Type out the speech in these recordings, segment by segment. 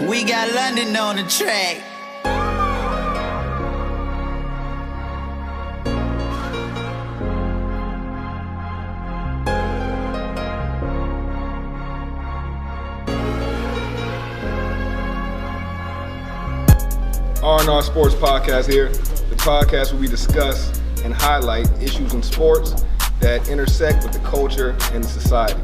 We got London on the track. R&R Sports Podcast here, the podcast where we discuss and highlight issues in sports that intersect with the culture and society.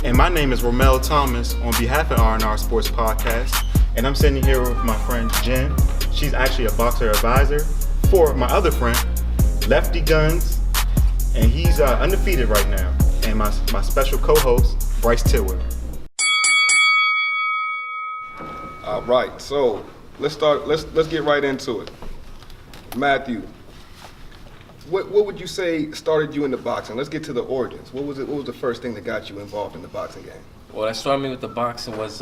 And my name is Romel Thomas on behalf of R&R Sports Podcast, and I'm sitting here with my friend Jen. She's actually a boxer advisor for my other friend, Lefty Gunz, and he's undefeated right now. And my special co-host, Bryce Tillwood. All right, so let's get right into it. Mathew, what would you say started you into boxing? Let's get to the origins. What was the first thing that got you involved in the boxing game? Well, that started me with the boxing was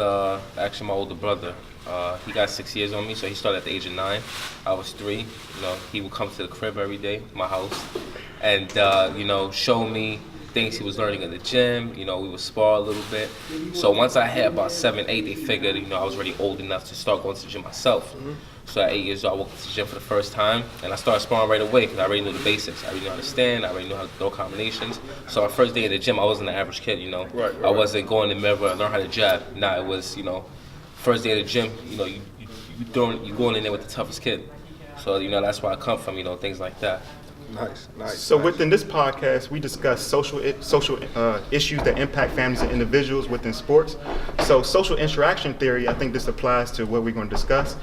actually my older brother. He got 6 years on me, so he started at the age of 9. I was 3. You know, he would come to the crib every day, my house, and show me things he was learning in the gym. You know, we would spar a little bit. So once I had about 7, 8, they figured, I was already old enough to start going to the gym myself. Mm-hmm. So at 8 years old, I walked to the gym for the first time, and I started sparring right away because I already knew the basics. I already knew how to stand. I already knew how to throw combinations. So my first day in the gym, I wasn't an average kid. Right. I wasn't going in the mirror and learn how to jab. Nah, it was, first day of the gym. You going in there with the toughest kid. So that's where I come from. Things like that. Nice. So within this podcast, we discuss social issues that impact families and individuals within sports. So social interaction theory, I think this applies to what we're going to discuss.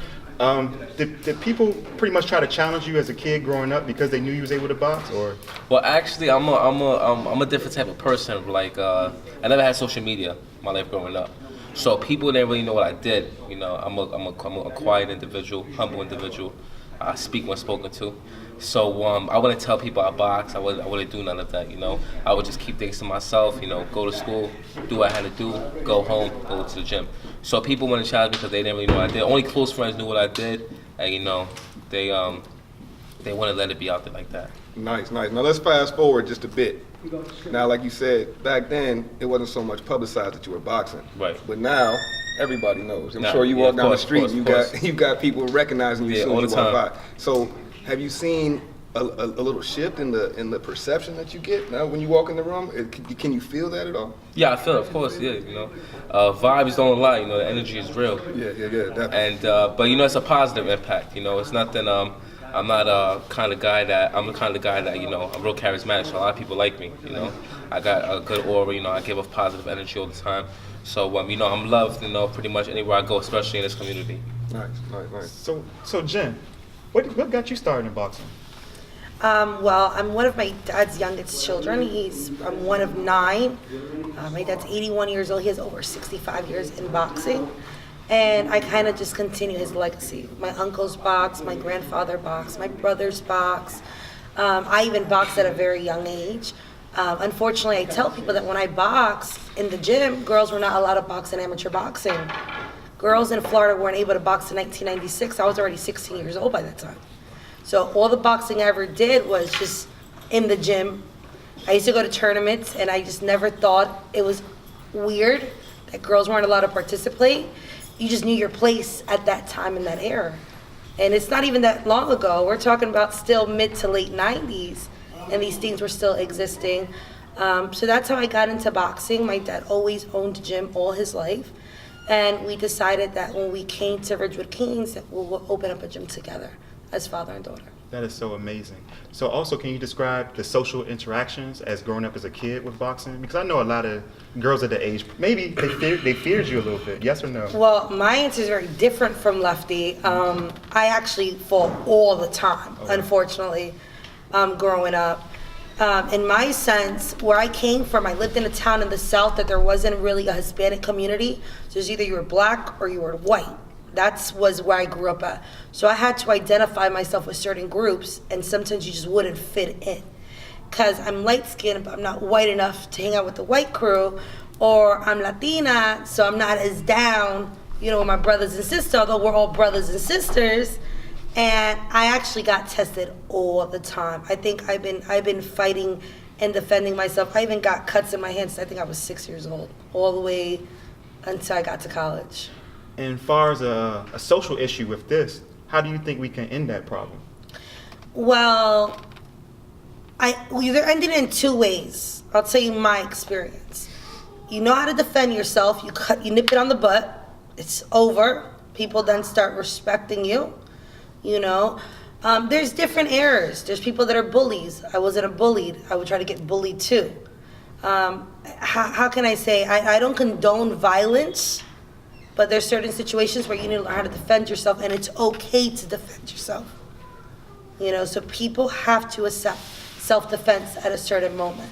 Did people pretty much try to challenge you as a kid growing up because they knew you was able to box, or? Well, actually, I'm a different type of person. Like I never had social media my life growing up, so people didn't really know what I did. I'm a quiet individual, humble individual. I speak when spoken to. So I wouldn't tell people I box. I wouldn't do none of that. I would just keep things to myself. Go to school, do what I had to do, go home, go to the gym. So people wouldn't challenge me because they didn't really know what I did. Only close friends knew what I did, and they wouldn't let it be out there like that. Nice. Now let's fast forward just a bit. Now, like you said, back then it wasn't so much publicized that you were boxing. Right. But now everybody knows. I'm sure you walk down the street, you got people recognizing you as soon as you walk by. So have you seen a little shift in the perception that you get now when you walk in the room? Can you feel that at all? Yeah, I feel it, of course. Yeah, vibes don't lie. The energy is real. Yeah, definitely. And but it's a positive impact. It's nothing. I'm not I'm the kind of guy that I'm real charismatic. So a lot of people like me. I got a good aura. I give off positive energy all the time. So I'm loved. Pretty much anywhere I go, especially in this community. Nice. So Jen, what got you started in boxing? Well, I'm one of my dad's youngest children. I'm one of 9. My dad's 81 years old. He has over 65 years in boxing. And I kind of just continue his legacy. My uncles box, my grandfather boxed, my brothers box. I even boxed at a very young age. Unfortunately, I tell people that when I boxed in the gym, girls were not allowed to box in amateur boxing. Girls in Florida weren't able to box in 1996. I was already 16 years old by that time. So all the boxing I ever did was just in the gym. I used to go to tournaments, and I just never thought it was weird that girls weren't allowed to participate. You just knew your place at that time in that era. And it's not even that long ago. We're talking about still mid to late 90s, and these things were still existing. So that's how I got into boxing. My dad always owned a gym all his life. And we decided that when we came to Ridgewood Kings, that we'll open up a gym together as father and daughter. That is so amazing. So also, can you describe the social interactions as growing up as a kid with boxing? Because I know a lot of girls at the age, maybe they feared you a little bit, yes or no? Well, my answer is very different from Lefty. I actually fought all the time, unfortunately, growing up. In my sense, where I came from, I lived in a town in the South that there wasn't really a Hispanic community. So it was either you were black or you were white. That was where I grew up at. So I had to identify myself with certain groups, and sometimes you just wouldn't fit in. Because I'm light-skinned, but I'm not white enough to hang out with the white crew, or I'm Latina, so I'm not as down, with my brothers and sisters, although we're all brothers and sisters. And I actually got tested all the time. I think I've been fighting and defending myself. I even got cuts in my hands. I think I was 6 years old, all the way until I got to college. And as far as a social issue with this, how do you think we can end that problem? Well, they're ending it in two ways. I'll tell you my experience. You know how to defend yourself. You nip it on the butt. It's over. People then start respecting you. You know, there's different errors. There's people that are bullies. I wasn't bullied. I would try to get bullied too. How can I say? I don't condone violence, but there's certain situations where you need to learn how to defend yourself, and it's okay to defend yourself. You know, so people have to accept self-defense at a certain moment.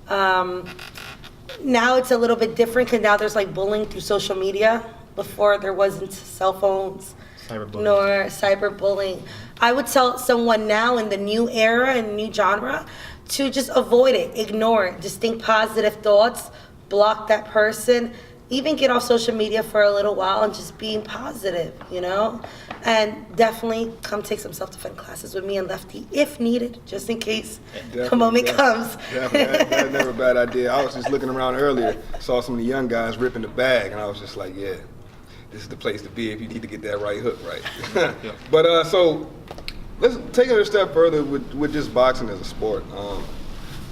Now it's a little bit different because now there's like bullying through social media. Before there wasn't cell phones nor cyberbullying. I would tell someone now in the new era and new genre to just avoid it, ignore it, just think positive thoughts, block that person, even get off social media for a little while and just being positive, you know? And definitely come take some self-defense classes with me and Lefty if needed, just in case the moment comes. That's never a bad idea. I was just looking around earlier, saw some of the young guys ripping the bag, and I was just like, yeah, this is the place to be if you need to get that right hook right. But so let's take it a step further with just boxing as a sport. I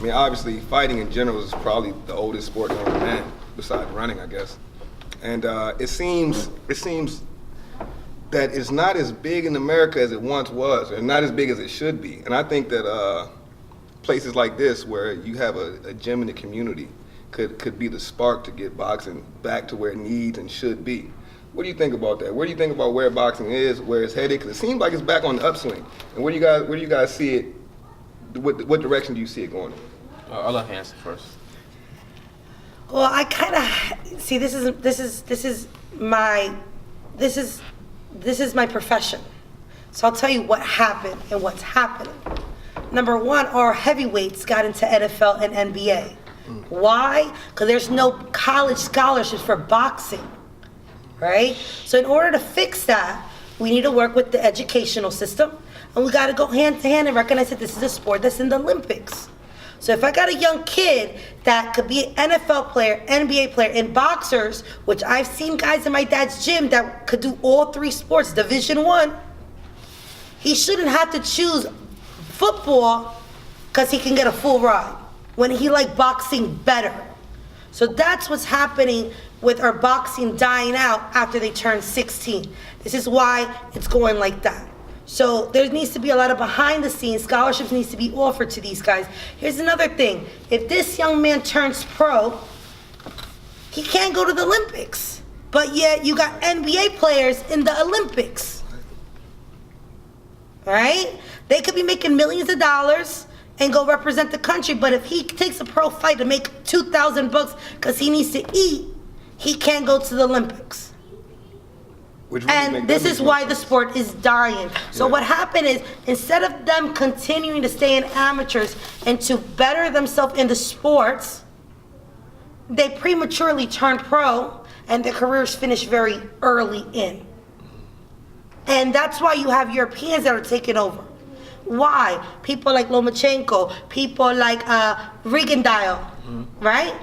mean, obviously, fighting in general is probably the oldest sport known to man, besides running, I guess. And it seems that it's not as big in America as it once was, or not as big as it should be. And I think that places like this, where you have a gym in the community, could be the spark to get boxing back to where it needs and should be. What do you think about that? Where do you think about where boxing is, where it's headed? Because it seems like it's back on the upswing. And where do you guys see it? What direction do you see it going in? I'll let her answer first. Well, I kind of see this is my profession. So I'll tell you what happened and what's happening. Number one, our heavyweights got into NFL and NBA. Why? Because there's no college scholarships for boxing. Right? So in order to fix that, we need to work with the educational system, and we got to go hand to hand and recognize that this is a sport that's in the Olympics. So if I got a young kid that could be an NFL player, NBA player, and boxers, which I've seen guys in my dad's gym that could do all three sports, Division I, he shouldn't have to choose football because he can get a full ride when he liked boxing better. So that's what's happening with our boxing dying out after they turn 16. This is why it's going like that. So there needs to be a lot of behind the scenes, scholarships needs to be offered to these guys. Here's another thing. If this young man turns pro, he can't go to the Olympics. But yet you got NBA players in the Olympics. Right? They could be making millions of dollars and go represent the country, but if he takes a pro fight to make $2,000 because he needs to eat, he can't go to the Olympics. And this is why the sport is dying. So what happened is, instead of them continuing to stay in amateurs and to better themselves in the sports, they prematurely turned pro and their careers finished very early in. And that's why you have Europeans that are taking over. Why? People like Lomachenko, people like Rigondeaux, right?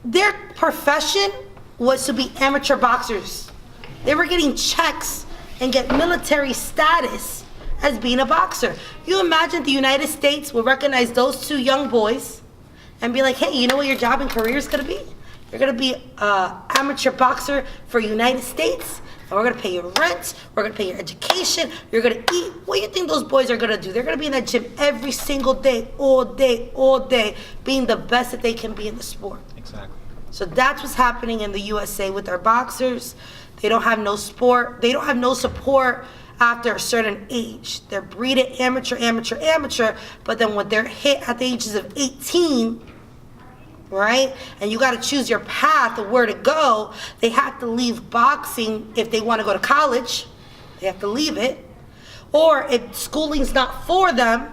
Their profession was to be amateur boxers. They were getting checks and get military status as being a boxer. You imagine the United States will recognize those two young boys and be like, hey, you know what your job and career is gonna be? You're gonna be an amateur boxer for United States, and we're gonna pay your rent, we're gonna pay your education, you're gonna eat. What do you think those boys are gonna do? They're gonna be in that gym every single day, all day, being the best that they can be in the sport. Exactly. So that's what's happening in the USA with our boxers. They don't have no sport. They don't have no support after a certain age. They're breeded amateur, but then when they're hit at the ages of 18, right, and you got to choose your path of where to go, they have to leave boxing if they want to go to college. They have to leave it. Or if schooling's not for them,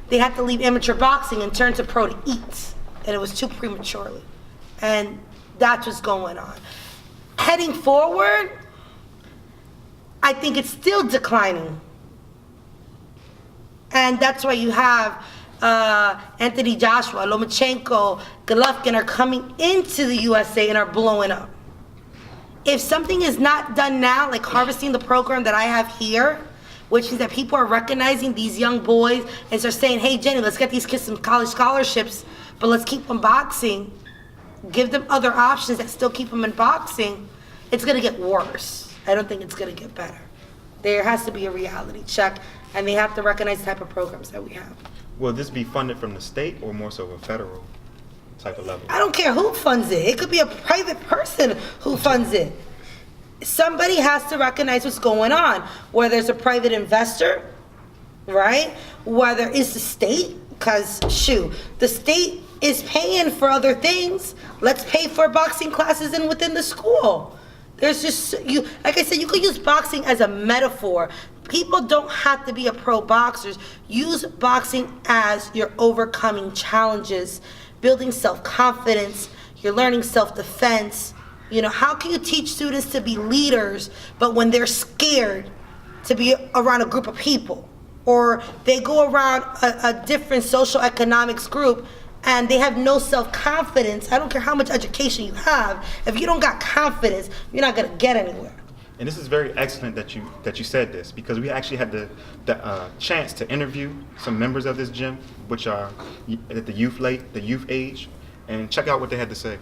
they have to leave amateur boxing and turn to pro to eat. And it was too prematurely. And that's what's going on. Heading forward, I think it's still declining. And that's why you have Anthony Joshua, Lomachenko, Golovkin are coming into the USA and are blowing up. if something is not done now, like harvesting the program that I have here, which is that people are recognizing these young boys and start saying, hey, Jenny, let's get these kids some college scholarships, but let's keep them boxing. Give them other options that still keep them in boxing. It's going to get worse. I don't think it's going to get better. There has to be a reality check, and they have to recognize the type of programs that we have. Will this be funded from the state or more so a federal type of level? I don't care who funds it. It could be a private person who funds it. Somebody has to recognize what's going on. Whether it's a private investor, right? Whether it's the state, because the state is paying for other things. Let's pay for boxing classes within the school. There's just, like I said, you could use boxing as a metaphor. People don't have to be a pro boxers. Use boxing as you're overcoming challenges, building self-confidence, you're learning self-defense. How can you teach students to be leaders, but when they're scared to be around a group of people, or they go around a different social economics group and they have no self-confidence? I don't care how much education you have. If you don't got confidence, you're not gonna get anywhere. And this is very excellent that you said this, because we actually had the chance to interview some members of this gym, which are at the youth age, and check out what they had to say.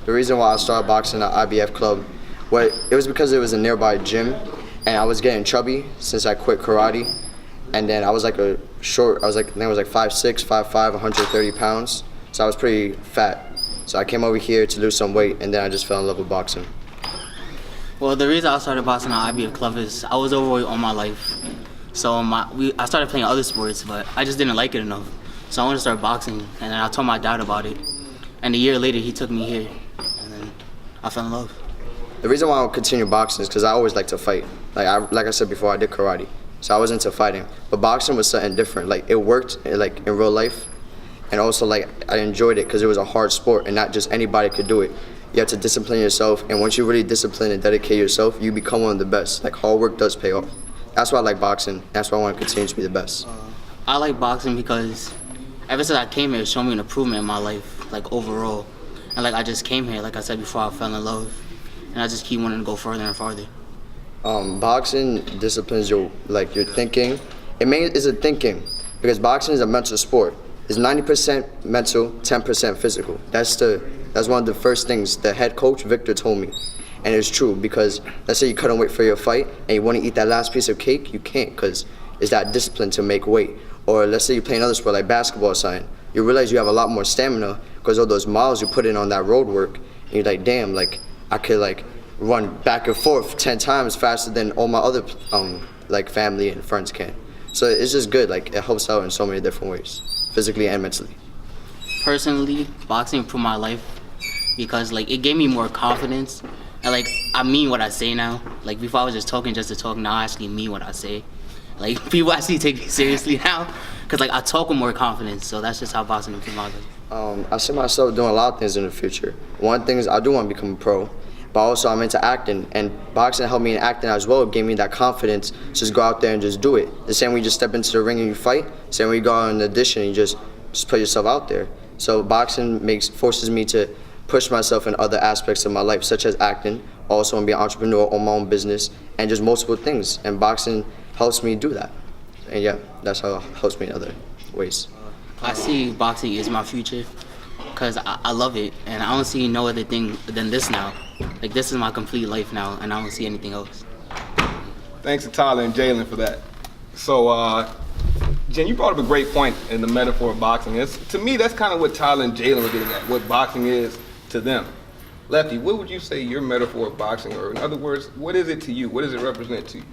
The reason why I started boxing at IBF Club, it was because it was a nearby gym, and I was getting chubby since I quit karate. And then I was like I think I was like 5'6", 5'5", 130 pounds. So I was pretty fat. So I came over here to lose some weight, and then I just fell in love with boxing. Well, the reason I started boxing at IBF Club is I was overweight all my life. So I started playing other sports, but I just didn't like it enough. So I wanted to start boxing, and then I told my dad about it. And a year later, he took me here, and then I fell in love. The reason why I continue boxing is because I always like to fight. Like I said before, I did karate, so I was into fighting. But boxing was something different. Like, it worked in real life, and also I enjoyed it because it was a hard sport, and not just anybody could do it. You have to discipline yourself, and once you really discipline and dedicate yourself, you become one of the best. Hard work does pay off. That's why I like boxing. That's why I want to continue to be the best. I like boxing because ever since I came here, it's shown me an improvement in my life, overall. And I just came here, like I said before, I fell in love. And I just keep wanting to go further and farther. Boxing disciplines your thinking. It's a thinking, because boxing is a mental sport. It's 90% mental, 10% physical. That's one of the first things the head coach, Victor, told me. And it's true, because let's say you couldn't wait for your fight and you want to eat that last piece of cake, you can't, because it's that discipline to make weight. Or let's say you play another sport like basketball or something. You realize you have a lot more stamina because of those miles you put in on that road work. And you're like, damn, I could run back and forth 10 times faster than all my other family and friends can. So it's just good. It helps out in so many different ways, physically and mentally. Personally, boxing improved my life because it gave me more confidence. And I mean what I say now. Before I was just talking just to talk, now I actually mean what I say. People actually take me seriously now because I talk with more confidence. So that's just how boxing improved my life. I see myself doing a lot of things in the future. One thing is I do want to become a pro, but also I'm into acting, and boxing helped me in acting as well. It gave me that confidence to just go out there and just do it. The same way you just step into the ring and you fight, the same way you go on an audition and you just put yourself out there. So boxing forces me to push myself in other aspects of my life, such as acting, also and be an entrepreneur, own my own business, and just multiple things. And boxing helps me do that. And yeah, that's how it helps me in other ways. I see boxing is my future because I love it, and I don't see no other thing than this now. This is my complete life now, and I don't see anything else. Thanks to Tyler and Jalen for that. So, Jen, you brought up a great point in the metaphor of boxing. To me, that's kind of what Tyler and Jalen were getting at, what boxing is to them. Lefty, what would you say your metaphor of boxing, or in other words, what is it to you? What does it represent to you?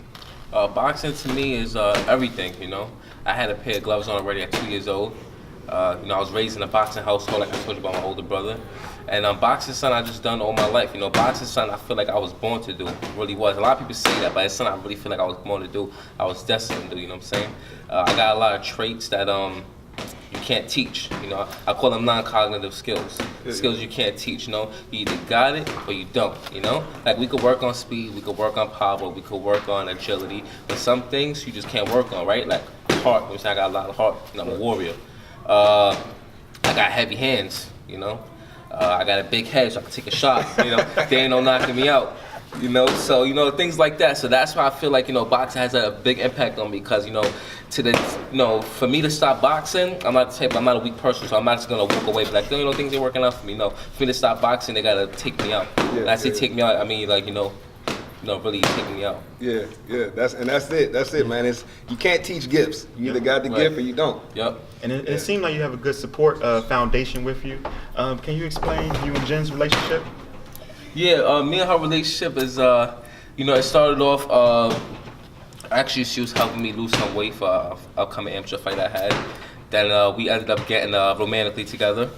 Boxing to me is everything, I had a pair of gloves on already at 2 years old. I was raised in a boxing household, like I told you about my older brother. And boxing, son, I just done all my life. Boxing, son, I feel like I was born to do. It really was. A lot of people say that, but it's something I really feel like I was born to do. I was destined to do, you know what I'm saying? I got a lot of traits that you can't teach. I call them non-cognitive skills. Skills you can't teach, You either got it or you don't, we could work on speed, we could work on power, we could work on agility, but some things you just can't work on, right? Like heart, which I got a lot of heart, I'm a warrior. I got heavy hands, I got a big head, so I can take a shot. You know, they ain't no knocking me out. You know, so you know things like that. So that's why I feel like boxing has a big impact on me because for me to stop boxing, I'm not a weak person, so I'm not just gonna walk away. But things ain't working out for me. For me to stop boxing, they gotta take me out. Yeah, and I say take me out, I mean really taking me out. Yeah, that's it, man. You can't teach gifts. You either got the gift or you don't. Yep. And it seemed like you have a good support foundation with you. Can you explain you and Jen's relationship? Yeah, me and her relationship is, it started off, actually she was helping me lose some weight for an upcoming amateur fight I had. Then we ended up getting romantically together.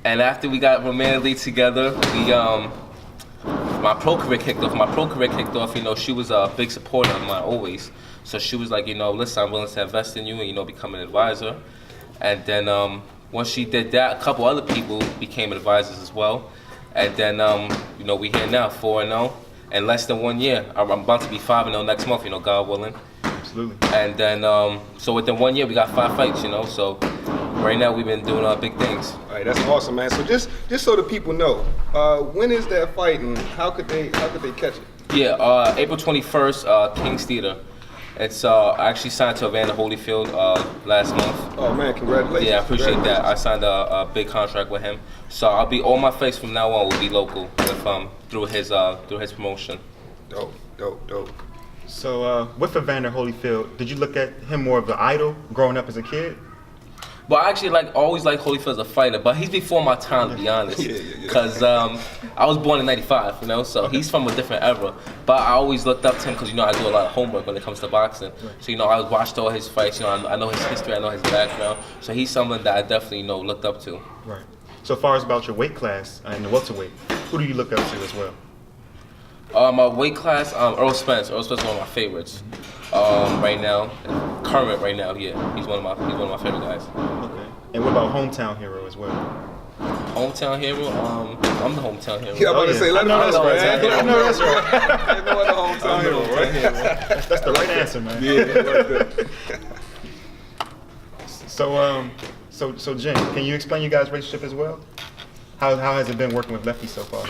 And after we got romantically together, my pro career kicked off. She was a big supporter of mine always. So she was like, listen, I'm willing to invest in you and, become an advisor. And then once she did that, a couple other people became advisors as well. And then, we here now, 4-0, in less than 1 year. I'm about to be 5-0 next month, God willing. Absolutely. And then, so within 1 year, we got 5 fights, So right now, we've been doing big things. All right, that's awesome, man. So just so the people know, when is that fight and how could they catch it? Yeah, April 21st, King's Theater. It's I actually signed to Evander Holyfield last month. Oh man, congratulations! Yeah, I appreciate that. I signed a big contract with him, so all my fights from now on will be local through his promotion. Dope. So with Evander Holyfield, did you look at him more of an idol growing up as a kid? But I actually always liked Holyfield as a fighter, but he's before my time, to be honest. Because I was born in '95, so he's from a different era. But I always looked up to him because I do a lot of homework when it comes to boxing. So I watched all his fights. I know his history, I know his background. So he's someone that I definitely looked up to. Right. So as far as about your weight class and the welterweight, who do you look up to as well? My weight class, Earl Spence. Earl Spence is one of my favorites. Right now, yeah, he's one of my favorite guys. Okay. And what about hometown hero as well? Hometown hero, I'm the hometown hero. Yeah, I'm about to say, let him know that's right. I know that's right. Ain't no other hometown hero, right? That's the right answer, man. Yeah. So Jen, can you explain your guys' relationship as well? How has it been working with Lefty so far?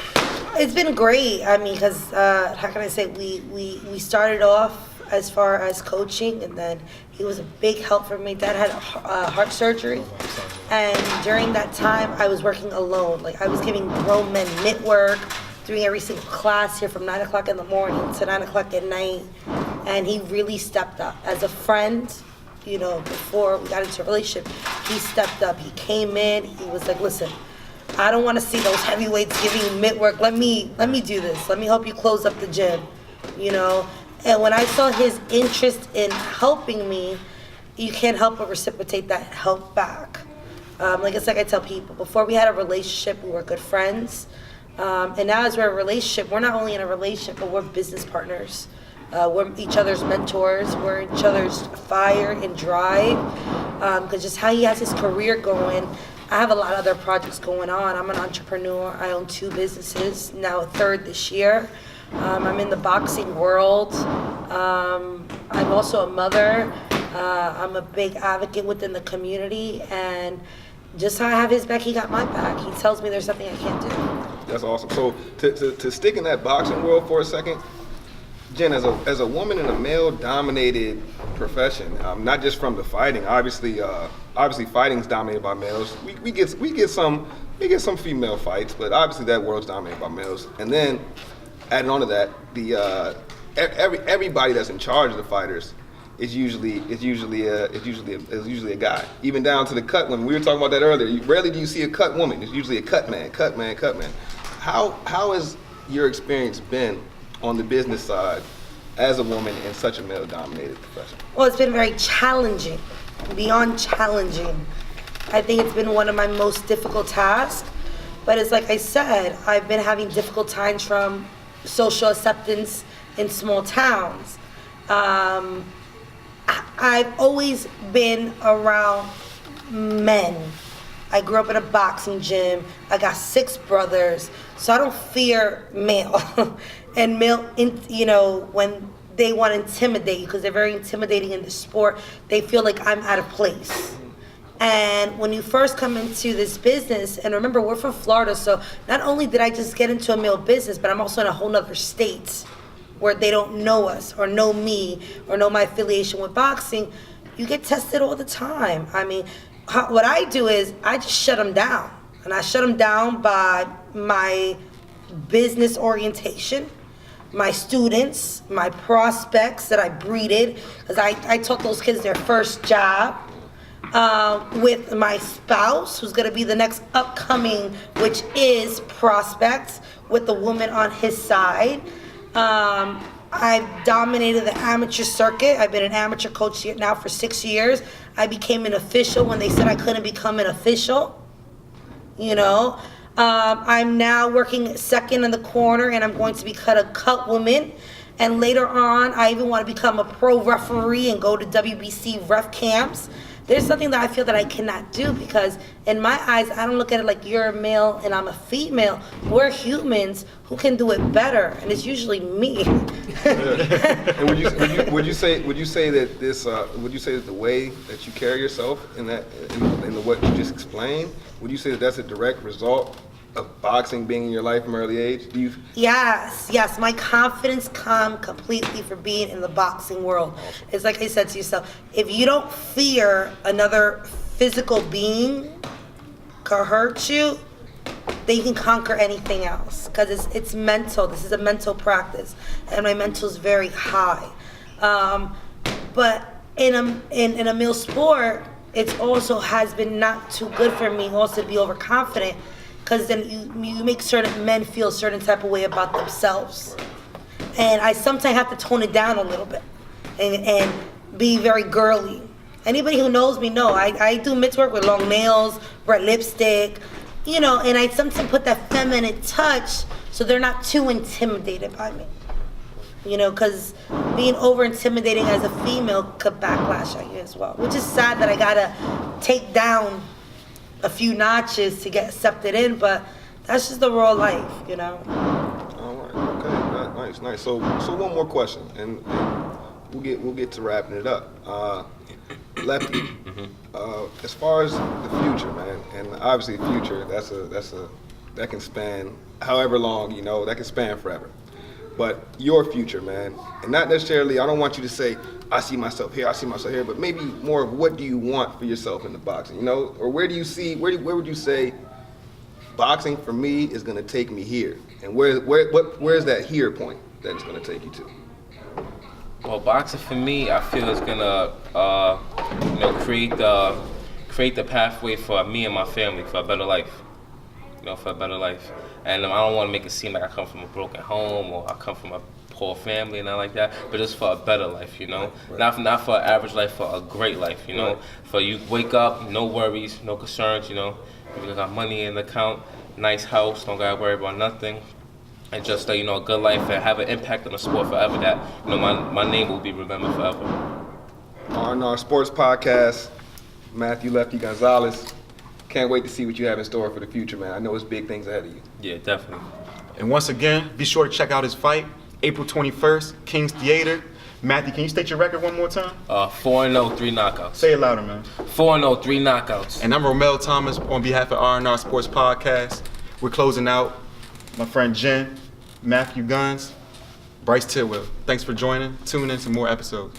It's been great. I mean, because how can I say, we started off as far as coaching, and then he was a big help for me. Dad had heart surgery, and during that time, I was working alone. I was giving grown men mitt work, doing every single class here from 9 o'clock in the morning to 9 o'clock at night, and he really stepped up. As a friend, before we got into a relationship, he stepped up. He came in, he was like, listen, I don't want to see those heavyweights giving you mitt work. Let me do this. Let me help you close up the gym, And when I saw his interest in helping me, you can't help but reciprocate that help back. It's like I tell people, before we had a relationship, we were good friends. And now as we're in a relationship, we're not only in a relationship, but we're business partners. We're each other's mentors. We're each other's fire and drive. Because just how he has his career going, I have a lot of other projects going on. I'm an entrepreneur. I own 2 businesses, now a 3rd this year. I'm in the boxing world. I'm also a mother. I'm a big advocate within the community, and just how I have his back, he got my back. He tells me there's nothing I can't do. That's awesome. So to stick in that boxing world for a second, Jen, as a woman in a male-dominated profession, not just from the fighting, obviously fighting's dominated by males. We get some female fights, but obviously that world's dominated by males. And then adding on to that, everybody that's in charge of the fighters is usually a guy. Even down to the cut women. We were talking about that earlier. Rarely do you see a cut woman. It's usually a cut man. How has your experience been on the business side as a woman in such a male-dominated profession? Well, it's been very challenging, beyond challenging. I think it's been one of my most difficult tasks. But it's like I said, I've been having difficult times from social acceptance in small towns. I've always been around men. I grew up in a boxing gym. I got 6 brothers, so I don't fear male. And male, when they want to intimidate you, because they're very intimidating in the sport, they feel like I'm out of place. And when you first come into this business, and remember, we're from Florida, so not only did I just get into a male business, but I'm also in a whole nother state where they don't know us or know me or know my affiliation with boxing. You get tested all the time. I mean, what I do is I just shut them down. And I shut them down by my business orientation, my students, my prospects that I breeded, because I taught those kids their first job, with my spouse, who's gonna be the next upcoming, which is prospects, with the woman on his side. I've dominated the amateur circuit. I've been an amateur coach here now for 6 years. I became an official when they said I couldn't become an official. You know, I'm now working second in the corner, and I'm going to become a cut woman. And later on, I even want to become a pro referee and go to WBC ref camps. There's something that I feel that I cannot do, because in my eyes, I don't look at it like you're a male and I'm a female. We're humans who can do it better, and it's usually me. And would you say that the way that you carry yourself in what you just explained, would you say that that's a direct result of boxing being in your life from early age? Yes. My confidence come completely from being in the boxing world. It's like I said to yourself, if you don't fear another physical being could hurt you, then you can conquer anything else. Because it's mental. This is a mental practice, and my mental is very high. But in a male sport, it also has been not too good for me also to be overconfident. Because then you make certain men feel a certain type of way about themselves. And I sometimes have to tone it down a little bit and be very girly. Anybody who knows me know I do mitt work with long nails, red lipstick, you know, and I sometimes put that feminine touch so they're not too intimidated by me. You know, because being over-intimidating as a female could backlash at you as well, which is sad that I gotta take down a few notches to get accepted in, but that's just the raw life, you know. All right, okay, nice. So one more question, and we'll get to wrapping it up. Lefty, as far as the future, man, and obviously the future, that can span however long, you know, that can span forever. But your future, man, and not necessarily, I don't want you to say, I see myself here, but maybe more of what do you want for yourself in the boxing, you know? Or where would you say boxing for me is gonna take me here? And where's that here point that it's gonna take you to? Well, boxing for me, I feel is gonna, create the pathway for me and my family for a better life. You know, for a better life. And I don't want to make it seem like I come from a broken home or I come from a poor family and not like that, but just for a better life, you know? Right. Not for an average life, for a great life, you know? Right. For you wake up, no worries, no concerns, you know? You got money in the account, nice house, don't gotta worry about nothing. And just, a good life and have an impact on the sport forever that, my name will be remembered forever. R&R Sports Podcast, Mathew Lefty Gonzalez. Can't wait to see what you have in store for the future, man. I know it's big things ahead of you. Yeah, definitely. And once again, be sure to check out his fight, April 21st, King's Theater. Mathew, can you state your record one more time? 4-0, 3 knockouts. Say it louder, man. 4-0, 3 knockouts. And I'm Romel Thomas on behalf of R&R Sports Podcast. We're closing out. My friend Jen, Mathew Gunz, Bryce Tidwell. Thanks for joining. Tune in to more episodes.